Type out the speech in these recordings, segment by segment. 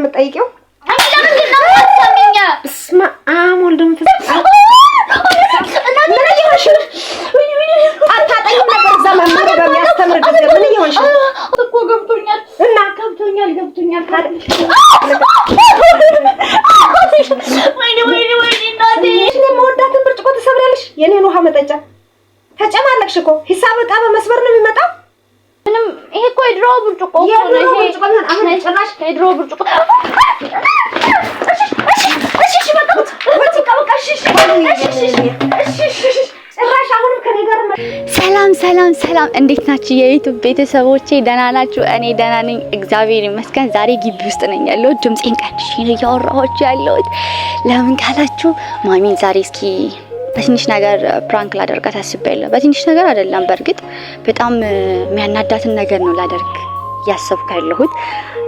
የምጠይቂው አንቺ ለምንድን ነው የምትሰሚኝ? በስመ አብ ወልድ መንፈስ ምን እየሆንሽ ነው? አታጠኝም ነበር እዛ መምህር በሚያስተምር ጊዜ ምን እየሆንሽ ነው? እኮ ገብቶኛል እና ገብቶኛል ወይኔ እናቴ እኔ የምወዳትን ብርጭቆ ትሰብሪያለሽ። የኔን ውሃ መጠጫ ተጨማለቅሽ እኮ ሂሳብ ዕቃ በመስበር ነው የሚመጣው። ምንም ይሄ እኮ የድሮ ብርጭቆ ነው። ይሄ አሁን ጭራሽ የድሮ ብርጭቆ ሰላም እንዴት ናችሁ የዩቲዩብ ቤተሰቦቼ? ደህና ናችሁ? እኔ ደህና ነኝ እግዚአብሔር ይመስገን። ዛሬ ግቢ ውስጥ ነኝ ያለሁት። ድምጼን ቀንሼ ነው እያወራኋችሁ ያለሁት። ለምን ካላችሁ ማሚን ዛሬ እስኪ በትንሽ ነገር ፕራንክ ላደርጋት አስቤያለሁ። በትንሽ ነገር አይደለም፣ በርግጥ በጣም የሚያናዳትን ነገር ነው ላደርግ ያሰብኩ ያለሁት።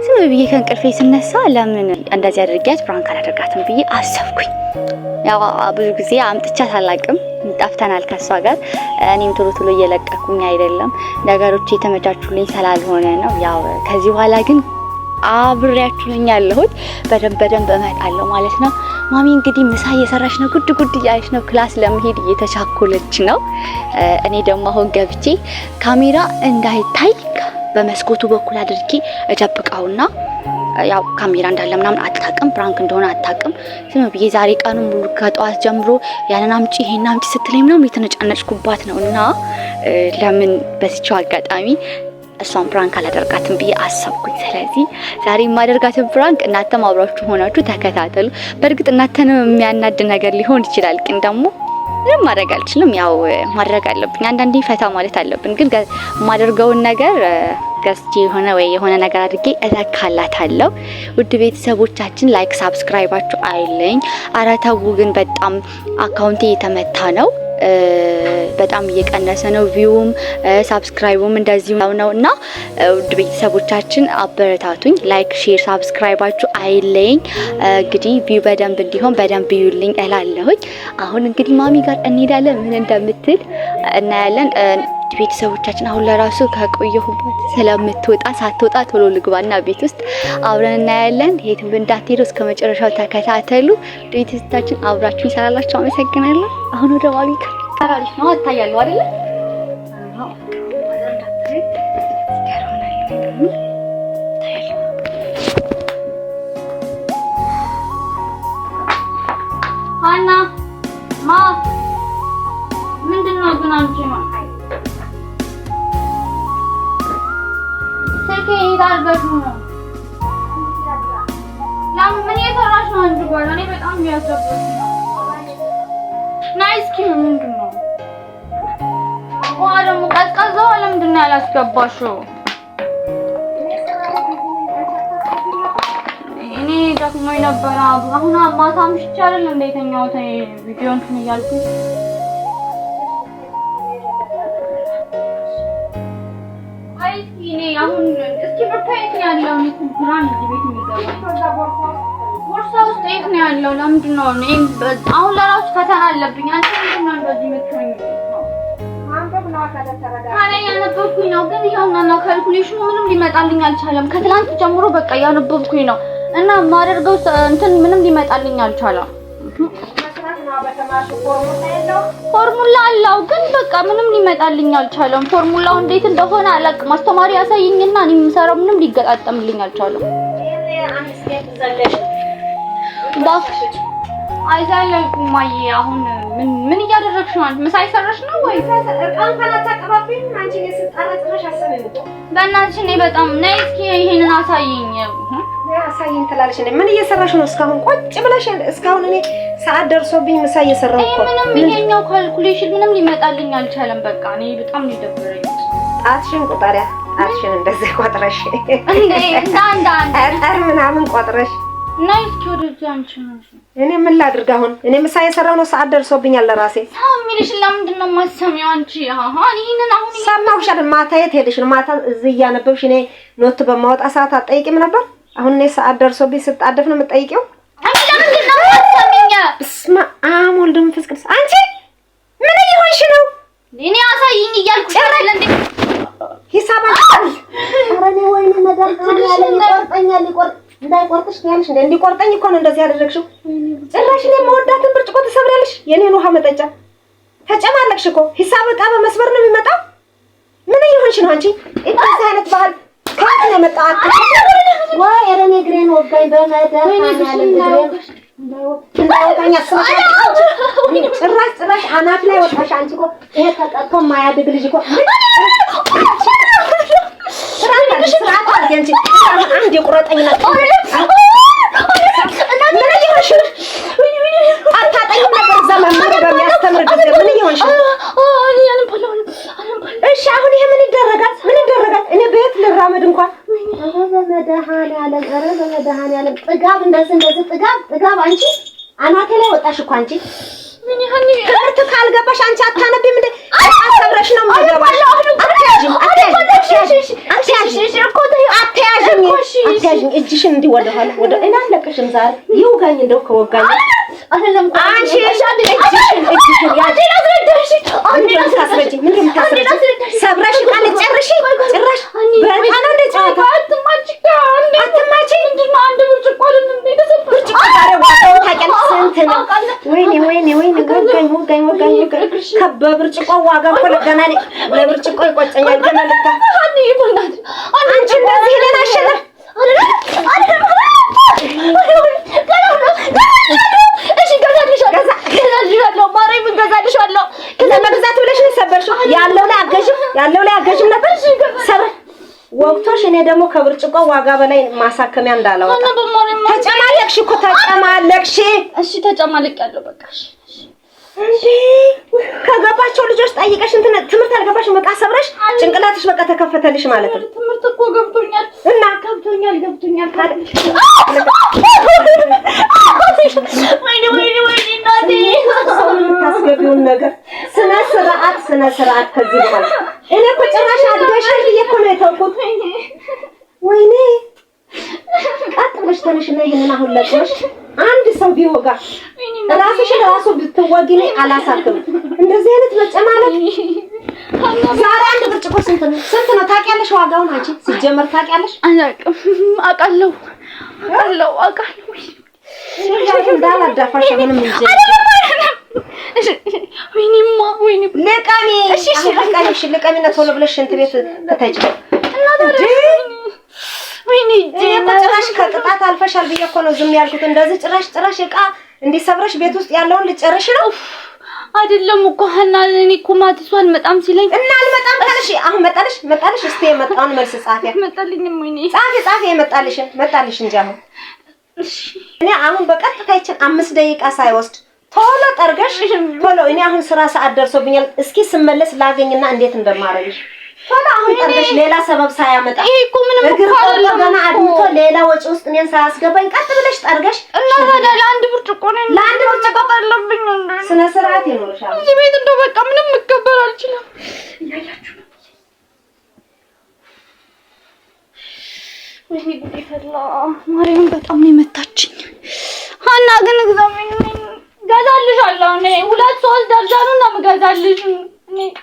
ዝም ብዬ ከእንቅልፌ ስነሳ ለምን እንደዚህ አድርጊያት ፕራንክ አላደርጋትም ብዬ አሰብኩኝ። ያው ብዙ ጊዜ አምጥቻት አላውቅም፣ ጠፍተናል ከሷ ጋር። እኔም ቶሎ እየለቀኩኝ አይደለም፣ ነገሮች የተመቻቹልኝ ስላልሆነ ነው። ያው ከዚህ በኋላ ግን አብሬያችሁ ነኝ ያለሁት። በደንብ እመጣለሁ ማለት ነው። ማሚ እንግዲህ ምሳ እየሰራች ነው፣ ጉድ እያለች ነው። ክላስ ለመሄድ እየተቻኮለች ነው። እኔ ደግሞ አሁን ገብቼ ካሜራ እንዳይታይ በመስኮቱ በኩል አድርጌ እደብቀውና ያው ካሜራ እንዳለ ምናምን አታውቅም፣ ፕራንክ እንደሆነ አታውቅም። ዝም ብዬ ዛሬ ቀኑን ሙሉ ከጠዋት ጀምሮ ያንን አምጪ ይሄን አምጪ ስትለኝ ምናምን የተነጫነጭኩባት ነውና ለምን በዚህው አጋጣሚ እሷን ፕራንክ አላደርጋትም ብዬ አሰብኩኝ። ስለዚህ ዛሬ የማደርጋትን ፕራንክ እናንተም አብራችሁ ሆናችሁ ተከታተሉ። በእርግጥ እናንተን የሚያናድ ነገር ሊሆን ይችላል፣ ግን ደግሞ ምንም ማድረግ አልችልም። ያው ማድረግ አለብኝ፣ አንዳንዴ ፈታ ማለት አለብን። ግን የማደርገውን ነገር ገስቲ የሆነ ነገር አድርጌ እተካላታለሁ። ውድ ቤተሰቦቻችን ላይክ ሳብስክራይባችሁ አይለኝ። ኧረ ተው ግን በጣም አካውንቴ የተመታ ነው፣ በጣም እየቀነሰ ነው። ቪውም ሳብስክራይቡም እንደዚሁ ነውና ውድ ቤተሰቦቻችን አበረታቱኝ። ላይክ ሼር ሳብስክራይባችሁ አይለኝ። እንግዲህ ቪው በደንብ እንዲሆን በደንብ ይዩልኝ እላለሁኝ። አሁን እንግዲህ ማሚ ጋር እንሄዳለን፣ ምን እንደምትል እናያለን። ቤተሰቦቻችን አሁን ለራሱ ከቆየሁበት ስለምትወጣ ሳትወጣ ቶሎ ልግባና ቤት ውስጥ አብረን እናያለን። የትም እንዳትሄዱ እስከ መጨረሻው ተከታተሉ። ቤተሰቦቻችን አብራችሁ ይሰራላችሁ። አመሰግናለሁ። አሁን ወደ ማሚ ካራሊሽ ነው አታያለሁ አይደል? አና ማ ምንድነው ግን አንቺ ማለት ይዳርገሽ ነው? ለምን እየሰራሽ ነው? አንቺ ጋር እኔ በጣም ያዘበኝ ነው። ናይስኪ ምንድነው? ወደ ሙቀዝቀዛው ለምንድነው ያላስገባሽው? እኔ ደግሞ ነበር አሁን ማታም ይቻላል እንደተኛው ታይ ቪዲዮን እያልኩኝ አሁን እስኪ በታይት ያለው ነው ኩራን ቤት የሚገባው ቦርሳ ውስጥ የት ነው ያለው? ለምንድን ነው አሁን ለራሱ ፈተና አለብኝ። አንተ ምንድን ነው እንደዚህ የምትሆኝ? ማንበብ ነው ከተተረዳ አሬ ያነበብኩኝ ነው፣ ግን ይኸውና ካልኩሌሽኑ ምንም ሊመጣልኝ አልቻለም። ከትላንት ጀምሮ በቃ ያነበብኩኝ ነው እና ማደርገው እንትን ምንም ሊመጣልኝ አልቻለም። ፎርሙላ አለው ግን በቃ ምንም ሊመጣልኝ አልቻለም። ፎርሙላው እንዴት እንደሆነ አላውቅም። አስተማሪ ያሳየኝና እኔ የምሰራው ምንም ሊገጣጠምልኝ አልቻለም። ባክሽ አይዛለልኩም። ማይ አሁን ምን እያደረግሽ ነው? ምሳ እየሰራሽ ነው ወይ? እቃውን ካላታቀባብኝ አንቺ የስጣራጥሽ አሰበኝ እኮ በእናትሽ። እኔ በጣም ነይ እስኪ ይሄንን አሳይኝ። አሳይኝ ትላለሽ እንዴ? ምን እየሰራሽ ነው? እስካሁን ቁጭ ብለሽ እስካሁን እኔ ሰዓት ደርሶብኝ ምሳ እየሰራሁ እኮ ምንም ይሄኛው ካልኩሌሽን ምንም ሊመጣልኝ አልቻለም። በቃ እኔ በጣም ነው የደበረኝ። ጣትሽን ቁጠሪያ፣ ጣትሽን እንደዚህ ቆጥረሽ እንዴ እንዳንዳ ምናምን ቆጥረሽ ነይ እስኪ ወደዚህ አንቺ ነው። እኔ ምን ላድርግ አሁን? እኔ ምሳ እየሰራሁ ነው፣ ሰዓት ደርሶብኛል ለራሴ። ሰው የሚልሽ ለምንድን ነው የማትሰሚው አንቺ? ይሄንን አሁን ሰማሁሽ አይደል? ማታ የት ሄደሽ ነው? ማታ እዚህ እያነበብሽ እኔ ኖት በማወጣ ሰዓት አትጠይቂም ነበር? አሁን እኔ ሰዓት ደርሶብኝ ስጣደፍ ነው የምትጠይቂው? አንቺ ለምንድን ነው የማትሰሚኝ? በስመ አብ ወልድ መንፈስ ቅዱስ። አንቺ ምን እየሆንሽ ነው? እኔ አሳይኝ እያልኩሽ አይደል እንዴ? ሂሳብ አልሰራሽ። ኧረ እኔ ወይኔ መዳም ያለ ይቆርጠኛል። እንዳይቆርጥሽ ያልሽ እንዲቆርጠኝ እኮ ነው እንደዚህ ያደረግሽው። ጭራሽ እኔ የምወዳትን ብርጭቆ ትሰብሪያለሽ። የኔን ውሃ መጠጫ ተጨማለቅሽ እኮ። ሂሳብ ዕቃ በመስበር ነው የሚመጣው። ምን እየሆንሽ ነው አንቺ? እንደዚህ አይነት ባህል ከየት ነው የመጣው? ወይ እኔ ግሬን ወጋኝ በመድኃኒዓለም እንዳይወጣኝ አስበሻል? ጭራሽ አናት ላይ ወጣሽ አንቺ እኮ። ይሄ ተቀጥቶ የማያድግ ልጅ እኮ ስርዓት አድርጊ አንቺ። አንድ የቁረጠኝና ምን እየሆንሽ ነው? አታጠኝም ነበር እዛ መምህር በሚያስተምር ጊዜ። ምን እየሆንሽ ነው? እሺ አሁን ይሄ ምን ይደረጋል? ምን ይደረጋል? እኔ ቤት ልራመድ እንኳን በመድኃኒዓለም ጥጋብ እንደዚህ ጥጋብ አንቺ አናቴ ላይ ወጣሽ እኮ አንቺ። ምን ይሄን ትምህርት ካልገባሽ አንቺ አታነቢም እንዴ? አሰብረሽ ነው የምገባሽ። አትያዥኝ እጅሽን እንዲህ ወደ ኋላ ወደ እኔ አለቅሽም። ዛሬ ይውጋኝ እንደው ከወጋኝ አንቺ ሰብረሽ ቃል ጨርሽ ጭራሽ በጣም እንደ ጨዋታ አትማጪ። ብርጭቆ ዛሬ ዋጋው ታውቂያለሽ ስንት ነው? ወይኔ ወጋኝ ከበብርጭቆ ዋጋ እኮ ገና ለብርጭቆ ይቆጨኛል ገና ልታ አንቺ እንደዚህ ሄደን አሸነፍ ለመግዛት ብለሽ ነው ሰበርሽው። ያለው ላይ አገዥም ነበር ሰበር ወቅቶሽ። እኔ ደግሞ ከብርጭቆ ዋጋ በላይ ማሳከሚያ እንዳላወጣ ተጨማለቅሽ እኮ ተጨማለቅሽ። እሺ ተጨማለቅያለሁ በቃ እንዴ ከገባቸው ልጆች ጠይቀሽ ትምህርት አልገባሽም። በቃ ሰብረሽ ጭንቅላትሽ በቃ ተከፈተልሽ ማለት ነው። ትምህርት እኮ ገብቶኛል እና ገብቶኛል ወይኔ እናቴ ታስገቢውን ነገር ስነ ስርዓት ከዚህ በኋላ እኔ እኮ ጭራሽ አድገሻል ብዬሽ እኮ ነው የተውኩት። ወይኔ ቀጥ ብለሽ ተነሽና ይሄንን አሁን ለቅመሽ አንድ ሰው ቢወጋ ራሱ ብትወጊ ነው አላሳክም። እንደዚህ አይነት መጨማለቅ ዛሬ አንድ ብርጭቆ ስንት ነው ታውቂያለሽ? ዋጋውን አንቺ ሲጀመር ታውቂያለሽ? አውቃለሁ። እንዳላዳፋሽ ምንም እንጂ ወይኔ ለቃሚ እሺ ለቃሚና ቶሎ ብለሽ ሽንት ቤት ተታጭ እና ወይኔ ጭራሽ ከቅጣት አልፈሻል ብዬሽ እኮ ነው ዝም ያልኩት። እንደዚህ ጭራሽ ዕቃ እንዲሰብረሽ ቤት ውስጥ ያለውን ልጨርሽ ነው አይደለም እኮ ሀና። እኔ እኮ ማትሷል መጣም ሲለኝ እና አልመጣም ካልሽ አሁን መጣልሽ። እስቲ የመጣውን መልስ ጻፊያ መጣልኝም። ወይኔ ጻፊ መጣልሽ እንጂ አሁን እኔ አሁን በቀጥታ ይችን 5 ደቂቃ ሳይወስድ ቶሎ ጠርገሽ ቶሎ እኔ አሁን ስራ ሰዓት ደርሶብኛል። እስኪ ስመለስ ላገኝና እንዴት እንደማረግሽ ቶሎ አሁን ጠርገሽ ሌላ ሰበብ ሳያመጣ ይሄ እኮ ምንም እኮ አይደለም ገና አድምቶ ሌላ ወጪ ውስጥ እኔን ሳያስገባኝ ቀጥ ብለሽ ጠርገሽ እና ታዲያ ለአንድ ብርጭቆ አለብኝ እንዴ? ስነ ስርዓት ይኖርሻል እዚህ ቤት እንደው በቃ ምንም መከበር አልችልም። ያያችሁ ወይኔ ጉዴ ፈላ። ማርያም በጣም ነው የመታችኝ። ሀና ግን እግዚአብሔር ገዛልሻለሁ እኔ 2-3 ደርዘኑን ነው የምገዛልሽ።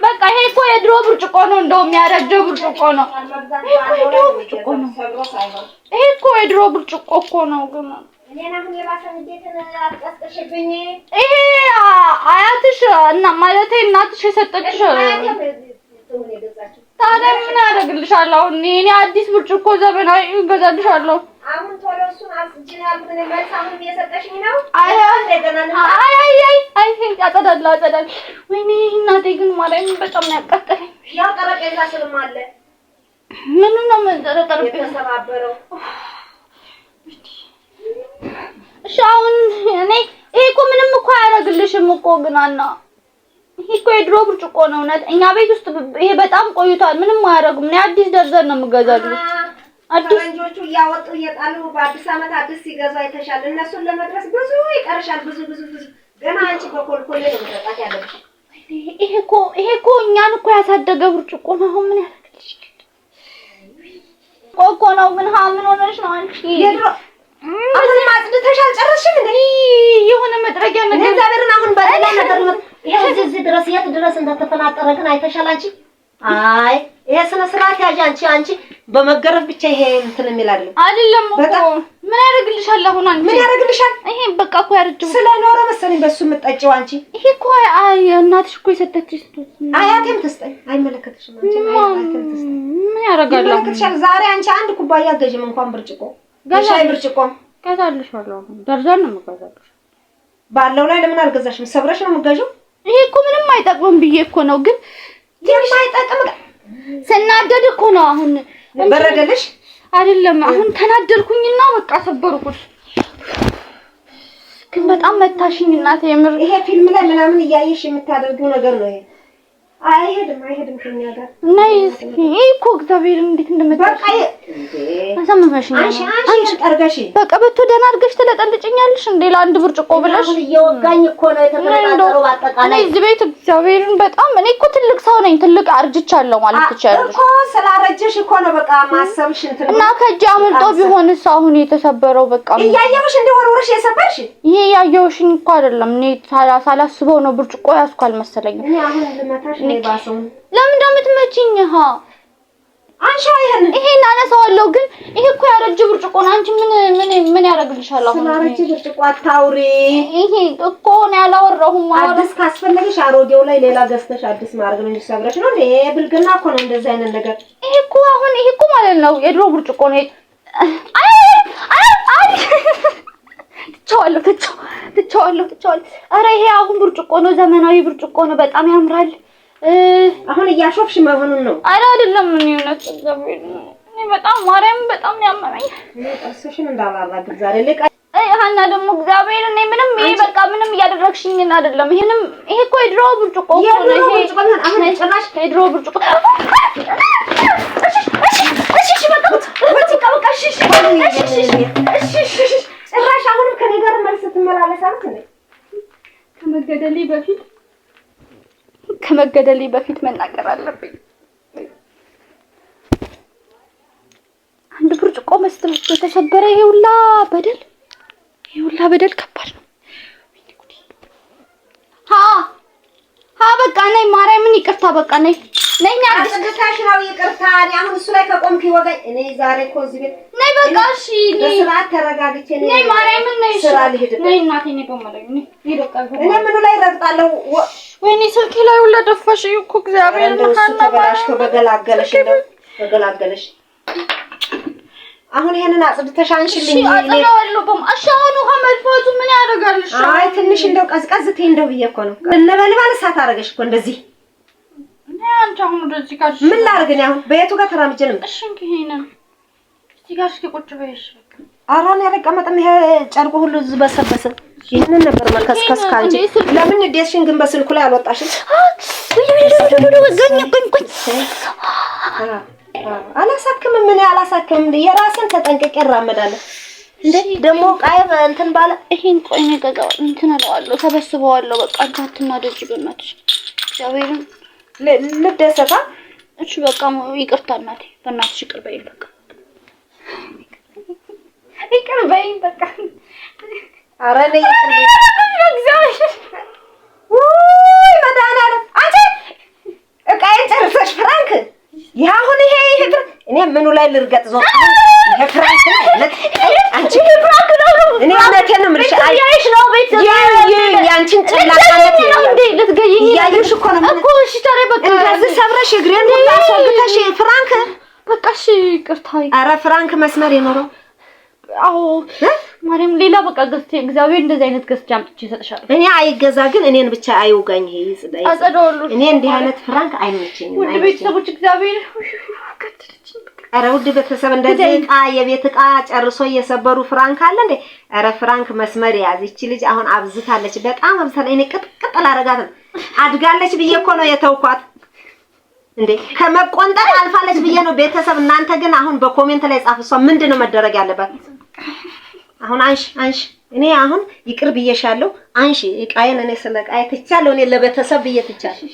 በቃ ይሄ እኮ የድሮ ብርጭቆ ነው፣ እንደውም ያረጀ ብርጭቆ ነው። ይሄ እኮ የድሮ ብርጭቆ እኮ ነው። ግን እኔና ምን የራስን እንዴት አጥቅሽብኝ? ይሄ አያትሽ እና ማለቴ እናትሽ የሰጠችሽ ታዲያ ምን ያደርግልሻል? አሁን እኔ አዲስ ብርጭቆ ዘመናዊ እገዛልሻለሁ። አሁን ቶሎ እሱን አስጅን ያልኩት መልስ አሁን እየሰጠሽኝ ነው። አይ አጸዳለሁ። ወይኔ እናቴ ግን ማርያምን በጣም ነው ያቃጠለኝ። ያው ጠረጴዛ ስልም አለ። ምኑ ነው መጠረጠር የተሰባበረው? እሺ አሁን እኔ ይሄ እኮ ምንም እኮ አያደርግልሽም እኮ ግን አና ይሄ እኮ የድሮ ብርጭቆ ነው። እውነት እኛ ቤት ውስጥ ይሄ በጣም ቆይቷል። ምንም አያደርጉም። እኔ አዲስ ደርዘን ነው የምገዛልሽ። አዲስ ፈረንጆቹ እያወጡ እየጣሉ በአዲስ ዓመት አዲስ ሲገዛ የተሻለ እነሱን ለመድረስ ብዙ ይቀርሻል። ብዙ ገና አንቺ በኮልኮሌ ነው መጣጣት ያለብሽ። ይሄ እኮ እኛን እኮ ያሳደገ ብርጭቆ ነው። አሁን ምን ያደርግልሽ እኮ ነው። ምን ሆነሽ ነው አንቺ? የድሮ አሁን ማጽድተሽ አልጨረስሽም እንዴ? የሆነ መጥረጊያ ነገር እግዚአብሔርን አሁን በሌላ ነገር ነው። ይሄ እዚህ ድረስ የት ድረስ እንደተፈናጠረ ግን አይተሻል አንቺ? አይ ይሄ ስነ ስርዓት ያዥ አንቺ በመገረፍ ብቻ ይሄ እንትን የሚል አይደለም እኮ ምን ያደርግልሻል? አሁን አንቺ ምን ያደርግልሻል? ይሄ በቃ እኮ ያረጀው ስለኖረ መሰለኝ በሱ የምትጠጪው አንቺ። ይሄ እኮ አይ እናትሽ እኮ የሰጠችሽ አያቴም ትስጠኝ። አይመለከትሽም አንቺ አያቴም ትስጠኝ። ምን ያደርጋል? ይመለከትሻል። ዛሬ አንቺ አንድ ኩባያ ገዥም እንኳን ብርጭቆ ሻይ ብርጭቆ ገዛልሻለሁ። ደርዘን ነው የምገዛልሽ። ባለው ላይ ለምን አልገዛሽም? ሰብረሽ ነው የምትገዢው? ይሄ እኮ ምንም አይጠቅምም ብዬ እኮ ነው። ግን የማይጠቅም ስናደድ እኮ ነው አሁን በረደልሽ አይደለም። አሁን ተናደርኩኝና በቃ ሰበርኩት። ግን በጣም መታሽኝ እናቴ የምር። ይሄ ፊልም ላይ ምናምን እያየሽ የምታደርጊው ነገር ነው ይሄ። አይሄድም ከኛ ጋር ነይ እስኪ። እኮ እግዚአብሔር እንዴት እንደመጣሽ በቃ አሰማሽኝ። አንቺ ጠርገሽ በቃ በቶ ደህና አድርገሽ ትለጠልጭኛለሽ እንዴ ለአንድ ብርጭቆ ብለሽ? አሁን እየወጋኝ እኮ ነው የተፈለጋለው። አጠቃላይ እዚህ ቤት እግዚአብሔርን በጣም እኔ እኮ ትልቅ ሰው ነኝ። ትልቅ አርጅቻለሁ ማለት ትችያለሽ እኮ። ስላረጀሽ እኮ ነው በቃ ማሰብሽ እንትን እና ከእጅ አምልጦ ቢሆንስ አሁን የተሰበረው በቃ እያየሁሽ እንደወርወርሽ የሰበርሽ። ይሄ ያየሁሽኝ እኮ አይደለም። እኔ ሳላስበው ነው ብርጭቆ ያዝኩ አልመሰለኝም። እኔ አሁን ልመታሽ ነው ባሰው። ለምን እንደምትመጪኝ? አንቺ ይሄን አነሳዋለሁ። ግን ይሄ እኮ ያረጀ ብርጭቆ ነው። አንቺ ምን ያደርግልሻል? አሁን ስላረጀ ብርጭቆ አታውሪ። ይሄ እኮ ነው ያላወራሁም። አዲስ ካስፈለገሽ አሮጌው ላይ ሌላ ገዝተሽ አዲስ ማድረግ ነው እንጂ ሰብረሽ ነው እንዴ? ብልግና እኮ ነው እንደዚህ አይነት ነገር። ይሄ እኮ ማለት ነው የድሮ ብርጭቆ ነው። ትቼዋለሁ። ኧረ ይሄ አሁን ብርጭቆ ነው፣ ዘመናዊ ብርጭቆ ነው። በጣም ያምራል። አሁን እያሾፍሽ መሆኑን ነው አይደለም? ምን ይሆናል? እኔ በጣም ማርያም በጣም ያመመኝ እሱሽን እንዳላላግ ዛሬ ለቃ ሀና ደግሞ እግዚአብሔር እኔ ምንም ይሄ በቃ ምንም እያደረግሽኝ አይደለም። ይሄ እኮ የድሮ ብርጭቆ ነው። አሁን ጭራሽ የድሮ ብርጭቆ ጭራሽ አሁንም ከኔ ጋር መልስ ትመላለሳለች እንዴ? ከመገደሌ በፊት መናገር አለብኝ። አንድ ብርጭቆ መስጠት የተሰበረ ይሄ ሁላ በደል ከባድ ነው። በቃ ነይ፣ ማርያምን ይቅርታ። በቃ ነይ አስገታሽ ነው ይቅርታ። እኔ አሁን እሱ ላይ ከቆምክ ይወጋኝ። እኔ ዛሬ እኮ እዚህ ቤት ነይ፣ በቃ እሺ፣ በስርዓት ተረጋግቼ ነይ፣ ማርያምን ነይ፣ ስራ ልሄድ። ነይ እናቴ፣ ነይ በመለኝ፣ ነይ በቃ። እኔ ምኑ ላይ ረግጣለሁ? ወይኔ ስልኬ ላይ ሁላ ደፋሽ እኮ እግዚአብሔር ነው። ተበላሽቶ በገላገለሽ። አሁን ይሄንን አጽድተሽ አንሽልኝ። አጽዳዋለሁ። አሻውን ውሃ መልፋቱ ምን ያደርጋልሽ? አይ ትንሽ እንደው ቀዝቀዝ ትይ እንደው ብዬሽ እኮ ነው። እንበልባል እሳት አደረገሽ እኮ እንደዚህ። አንቺ አሁን ወደዚህ ጋር ምን ላድርግ ነው? አሁን በየቱ ጋር ተራምጄ ነው? እሺ እንግዲህ እዚህ ጋር እስኪ ቁጭ በይሽ። አራን ያረቀመጠም ይሄ ጨርቁ ሁሉ ዝበሰበሰ። ይሄንን ነበር መከስከስ ካንቺ። ለምን ዴስሽን ግን በስልኩ ላይ አልወጣሽም? አላሳክምም። ምን አላሳክምም። የራስን ተጠንቀቅ እራመዳለሁ እንዴ ደግሞ ቃይ እንትን ባለ ይሄን ቆይ ነገጋው እንትን አለዋለሁ፣ ተበስበዋለሁ። በቃ አንታትና ደጅ በእናትሽ እግዚአብሔርን ልደሰታ። እሺ በቃ ይቅርታ እናቴ፣ በእናትሽ ይቅር በይኝ። በቃ ይቅር በይኝ በቃ። ኧረ ነይ ይቅር በይኝ እግዚአብሔር። ውይ መድኃኒዓለም አንቺ እቃዬን ጨርሰሽ ፍራንክ ያሁን ይሄ እኔ ምኑ ላይ ልርገጥ ዞር ይሄ ፍራንክ አንቺ ፍራንክ ነው። እኔ እውነቴን ነው የምልሽ። አይሽ ነው ቤት ያንቺን ጭላቃነት ነው እንዴ ልትገይኝ ያዩሽ እኮ ነው እኮ። እሺ ታዲያ በቃ እንደዚህ ሰብረሽ እግሬን ሁሉ አስወግተሽ ፍራንክ በቃ እሺ ይቅርታ። ኧረ ፍራንክ መስመር ይኖረው። አዎ ማርያም ሌላ በቃ ገዝቼ እግዚአብሔር እንደዚህ አይነት ገዝቼ አምጥቼ እሰጥሻለሁ። እኔ አይገዛ ግን እኔን ብቻ አይውጋኝ። ይሄ ይጽዳይ አጸደውልሽ። እኔ እንዲህ አይነት ፍራንክ አይመቸኝም። ውድ ቤተሰቦች እግዚአብሔር ከተልኝ። ኧረ ውድ ቤተሰብ እንደዚህ ዕቃ የቤት ዕቃ ጨርሶ እየሰበሩ ፍራንክ አለ እንዴ? ኧረ ፍራንክ መስመር ያዝ። ይቺ ልጅ አሁን አብዝታለች፣ በጣም አብዝታለች። እኔ ቅጥቅጥ ላደርጋት አድጋለች ብዬ እኮ ነው የተውኳት እንዴ። ከመቆንጠጥ አልፋለች ብዬ ነው። ቤተሰብ እናንተ ግን አሁን በኮሜንት ላይ ጻፉ። እሷ ምንድነው መደረግ ያለባት? አሁን አንሺ። እኔ አሁን ይቅር ብዬሻለሁ። አንሺ ዕቃዬን። እኔ ስለ ዕቃዬ ትቻለሁ። እኔ ለቤተሰብ ብዬ ትቻለሁ።